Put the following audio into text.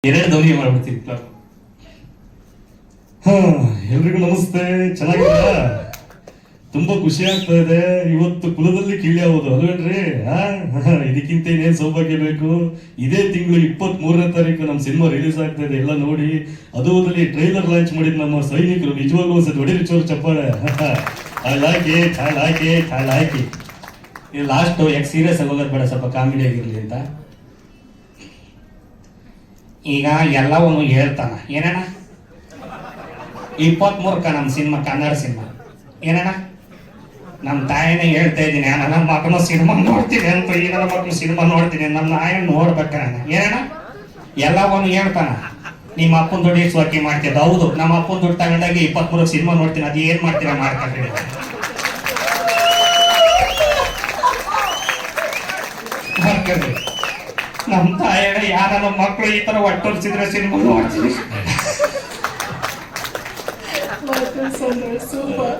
ಎರಡು ಧ್ವನಿ ಮಾಡ್ಬಿಡ್ತೀವಿ. ಎಲ್ರಿಗೂ ನಮಸ್ತೆ. ಚೆನ್ನಾಗಿದ್ದೀರಾ? ತುಂಬಾ ಖುಷಿ ಆಗ್ತಾ ಇದೆ. ಇವತ್ತು ಕುಲದಲ್ಲಿ ಕಿಳಿ ಆಗೋದು ಅಲ್ವೇನ್ರಿ? ಇದಕ್ಕಿಂತ ಇನ್ನೇನ್ ಸೌಭಾಗ್ಯ ಬೇಕು. ಇದೇ ತಿಂಗಳು 23ನೇ ತಾರೀಕು ನಮ್ಮ ಸಿನಿಮಾ ರಿಲೀಸ್ ಆಗ್ತಾ ಇದೆ. ಎಲ್ಲ ನೋಡಿ. ಅದು ಅದ್ರಲ್ಲಿ ಟ್ರೈಲರ್ ಲಾಂಚ್ ಮಾಡಿದ ನಮ್ಮ ಸೈನಿಕರು ನಿಜವಾಗ್ಲೂ ಒಂದ್ಸತಿ ಹೊಡಿರಿ ಚೋರು ಚಪ್ಪಾಳೆ. ಹಾಕಿ ಇದು ಲಾಸ್ಟ್ ಯಾಕೆ ಸೀರಿಯಸ್ ಆಗಿ ಹೋಗೋದು ಬೇಡ, ಸ್ವಲ್ಪ ಕಾಮಿಡಿ ಆಗಿರ್ಲಿ ಅಂತ. ಈಗ ಎಲ್ಲವನ್ನೂ ಹೇಳ್ತಾನ. ಏನಣ್ಣ 23ಕ್ಕ ನಮ್ಮ ಸಿನಿಮಾ, ಕನ್ನಡ ಸಿನಿಮಾ. ಏನಣ್ಣ ನಮ್ಮ ತಾಯಿನೇ ಹೇಳ್ತಾ ಇದ್ದೀನಿ, ನನ್ನ ಮಕ್ಕಳು ಸಿನಿಮಾ ನೋಡ್ತೀನಿ ಅಂತ. ಈ ನನ್ನ ಮಕ್ಕಳು ಸಿನಿಮಾ ನೋಡ್ತೀನಿ, ನಮ್ಮ ನಾಯನ ನೋಡ್ಬೇಕ. ಏನಣ್ಣ ಎಲ್ಲವನ್ನೂ ಹೇಳ್ತಾನ. ನಿಮ್ಮ ಅಪ್ಪನ ದುಡ್ಡು ಸ್ವಕ್ಕಿ ಮಾಡ್ತಿದ್ದ. ಹೌದು, ನಮ್ಮ ಅಪ್ಪನ ದುಡ್ಡು ತಗೊಂಡಾಗ 23ಕ್ಕೆ ಸಿನಿಮಾ ನೋಡ್ತೀನಿ. ಅದು ಏನ್ ಮಾಡ್ತೀರಾ ಮಾಡ್ಕೊಂಡ್ರಿ. ನಮ್ಮ ತಾಯಿನ ಯಾರ ನಮ್ಮ ಮಕ್ಕಳು ಈ ತರ ಒಟ್ಟೊರ್ಸಿದ್ರೆ ಸಿನಿಮಾ ನೋಡ್ತೀನಿ. Summer.